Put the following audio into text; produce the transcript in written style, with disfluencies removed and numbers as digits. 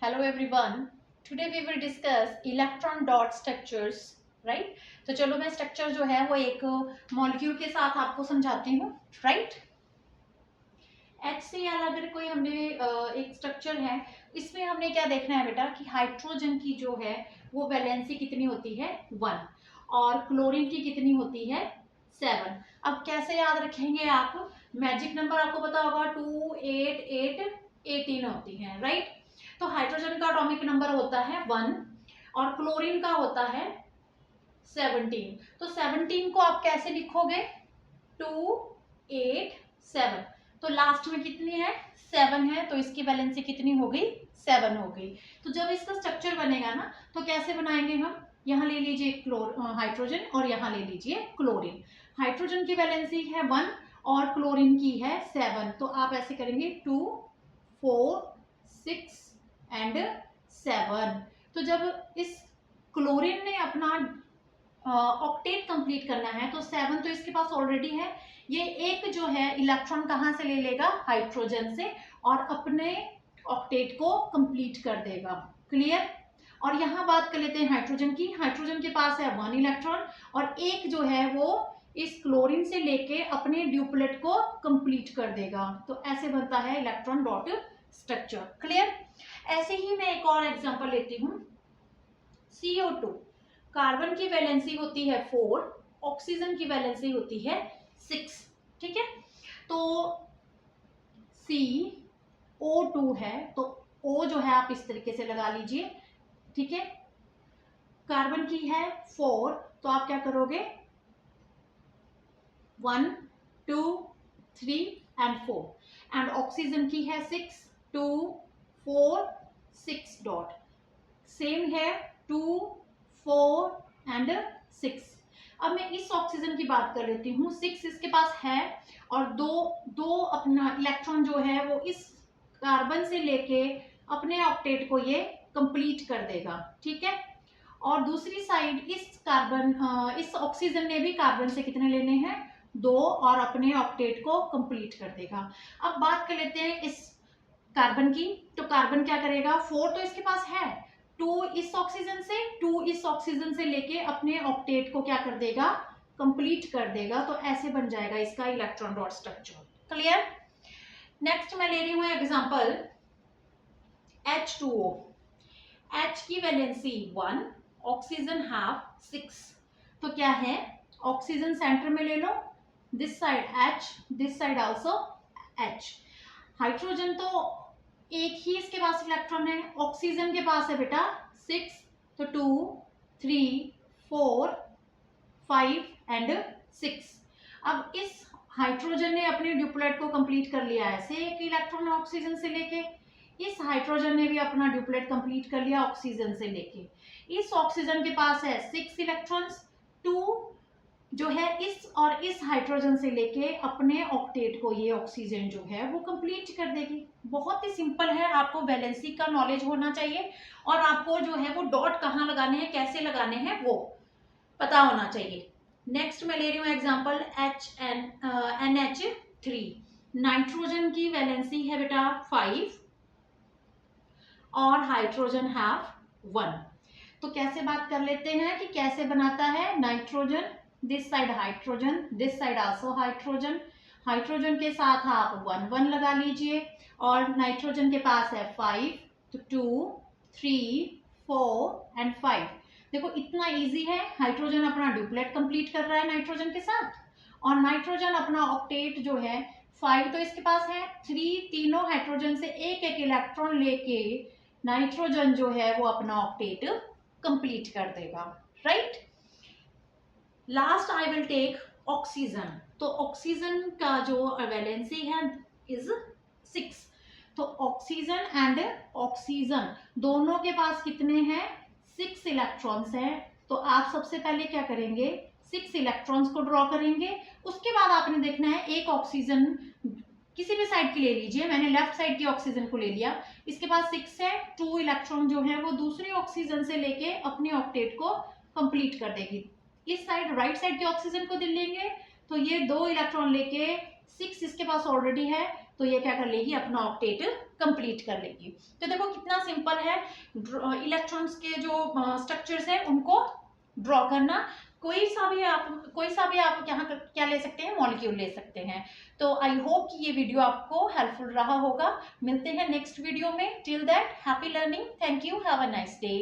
Hello everyone. Today we will discuss electron dot structures, right? तो चलो मैं structure जो है वो एक मॉलिक्यूल के साथ आपको समझाती हूँ, right? HCl अगर कोई हमने एक स्ट्रक्चर है, इसमें हमने क्या देखना है बेटा कि हाइड्रोजन की जो है वो वैलेंसी कितनी होती है 1 और क्लोरीन की कितनी होती है 7। अब कैसे याद रखेंगे आप? मैजिक नंबर आपको पता होगा 2, 8, 8, 18 होती है, राइट? तो हाइड्रोजन का एटॉमिक नंबर होता है 1 और क्लोरीन का होता है 17। तो 17 को आप कैसे लिखोगे? 2, 8, 7। तो लास्ट में कितनी है? 7 है, तो इसकी वैलेंसी कितनी हो गई? 7 हो गई। तो जब इसका स्ट्रक्चर बनेगा ना, तो कैसे बनाएंगे हम? यहाँ ले लीजिए हाइड्रोजन और यहाँ ले लीजिए क्लोरीन। हाइड्रोजन की वैलेंसी है 1 और क्लोरीन की है 7। तो आप ऐसे करेंगे 2, 4, 6 एंड 7। तो जब इस क्लोरीन ने अपना ऑक्टेट कंप्लीट करना है तो 7 तो इसके पास ऑलरेडी है, ये एक जो है इलेक्ट्रॉन कहाँ से ले लेगा? हाइड्रोजन से, और अपने ऑक्टेट को कंप्लीट कर देगा। क्लियर? और यहाँ बात कर लेते हैं हाइड्रोजन की। हाइड्रोजन के पास है 1 इलेक्ट्रॉन और एक जो है वो इस क्लोरीन से लेके अपने ड्यूप्लेट को कंप्लीट कर देगा। तो ऐसे बनता है इलेक्ट्रॉन डॉट स्ट्रक्चर। क्लियर? ऐसे ही मैं एक और एग्जांपल लेती हूँ। CO2, कार्बन की वैलेंसी होती है 4, ऑक्सीजन की वैलेंसी होती है 6। ठीक है? तो CO2 है, तो O जो है आप इस तरीके से लगा लीजिए। ठीक है? कार्बन की है 4, तो आप क्या करोगे? 1, 2, 3 एंड 4। एंड ऑक्सीजन की है 6, 2, 4, 6 डॉट। सेम है 2, 4 एंड 6। अब मैं इस ऑक्सीजन की बात कर लेती हूँ। 6 इसके पास है और दो अपना इलेक्ट्रॉन जो है वो इस कार्बन से लेके अपने ऑक्टेट को ये कंप्लीट कर देगा। ठीक है? और दूसरी साइड इस ऑक्सीजन ने भी कार्बन से कितने लेने हैं? 2, और अपने ऑक्टेट को कंप्लीट कर देगा। अब बात कर लेते हैं इस कार्बन की। तो कार्बन क्या करेगा? 4 तो इसके पास है, 2 इस ऑक्सीजन से लेके अपने ऑक्टेट को क्या कर देगा? कंप्लीट कर देगा। तो ऐसे बन जाएगा इसका electron dot structure. Clear? Next मैं ले रही हूँ एग्जांपल H2O। H की वैलेंसी 1, ऑक्सीजन हाफ 6। तो क्या है? ऑक्सीजन सेंटर में ले लो, this side H, this side also H। Hydrogen तो एक ही इसके पास इलेक्ट्रॉन है, ऑक्सीजन के पास है बेटा 6। तो 2, 3, 4, 5 एंड 6। अब इस हाइड्रोजन ने अपने ड्यूप्लेट को कंप्लीट कर लिया है, से एक इलेक्ट्रॉन ऑक्सीजन से लेके। इस हाइड्रोजन ने भी अपना ड्यूप्लेट कंप्लीट कर लिया ऑक्सीजन से लेके। इस ऑक्सीजन के पास है 6 इलेक्ट्रॉन्स, 2 जो है इस और इस हाइड्रोजन से लेके अपने ऑक्टेट को ये ऑक्सीजन जो है वो कंप्लीट कर देगी। बहुत ही सिंपल है, आपको वैलेंसी का नॉलेज होना चाहिए और आपको जो है वो डॉट कहाँ लगाने हैं, कैसे लगाने हैं वो पता होना चाहिए। नेक्स्ट मैं ले रही हूँ एग्जांपल NH3। नाइट्रोजन की वैलेंसी है बेटा 5 और हाइड्रोजन हैव 1। तो कैसे बात कर लेते हैं कि कैसे बनाता है nitrogen? This side hydrogen, this side also hydrogen. Hydrogen के साथ आप 1, 1 लगा लीजिए और नाइट्रोजन के पास है 5, तो 2, 3, 4 एंड 5। देखो इतना इजी है। हाइड्रोजन अपना ड्यूप्लेट कंप्लीट कर रहा है नाइट्रोजन के साथ, और नाइट्रोजन अपना ऑक्टेट जो है 5 तो इसके पास है, 3 तीनों हाइड्रोजन से एक एक इलेक्ट्रॉन लेके नाइट्रोजन जो है वो अपना ऑक्टेट कंप्लीट कर देगा। Right? Last I will take oxygen. तो ऑक्सीजन का जो वैलेंसी है इज 6। तो ऑक्सीजन एंड ऑक्सीजन दोनों के पास कितने हैं? 6 इलेक्ट्रॉन्स हैं। तो आप सबसे पहले क्या करेंगे? 6 इलेक्ट्रॉन्स को ड्रॉ करेंगे। उसके बाद आपने देखना है एक ऑक्सीजन किसी भी साइड की ले लीजिए। मैंने लेफ्ट साइड की ऑक्सीजन को ले लिया, इसके पास 6 है, 2 इलेक्ट्रॉन जो है वो दूसरी ऑक्सीजन से लेके अपने ऑक्टेट को कंप्लीट कर देगी। इस साइड राइट साइड की ऑक्सीजन को ले लेंगे तो ये 2 इलेक्ट्रॉन लेके 6 इसके पास ऑलरेडी है, तो ये क्या कर लेगी, अपना ऑक्टेट कंप्लीट कर लेगी। तो देखो कितना सिंपल है इलेक्ट्रॉन्स के जो स्ट्रक्चर्स हैं उनको ड्रॉ करना। कोई सा भी आप यहाँ क्या ले सकते हैं, मॉलिक्यूल ले सकते हैं। तो आई होप कि ये वीडियो आपको हेल्पफुल रहा होगा। मिलते हैं नेक्स्ट वीडियो में। Till that happy learning, thank you, have a nice day.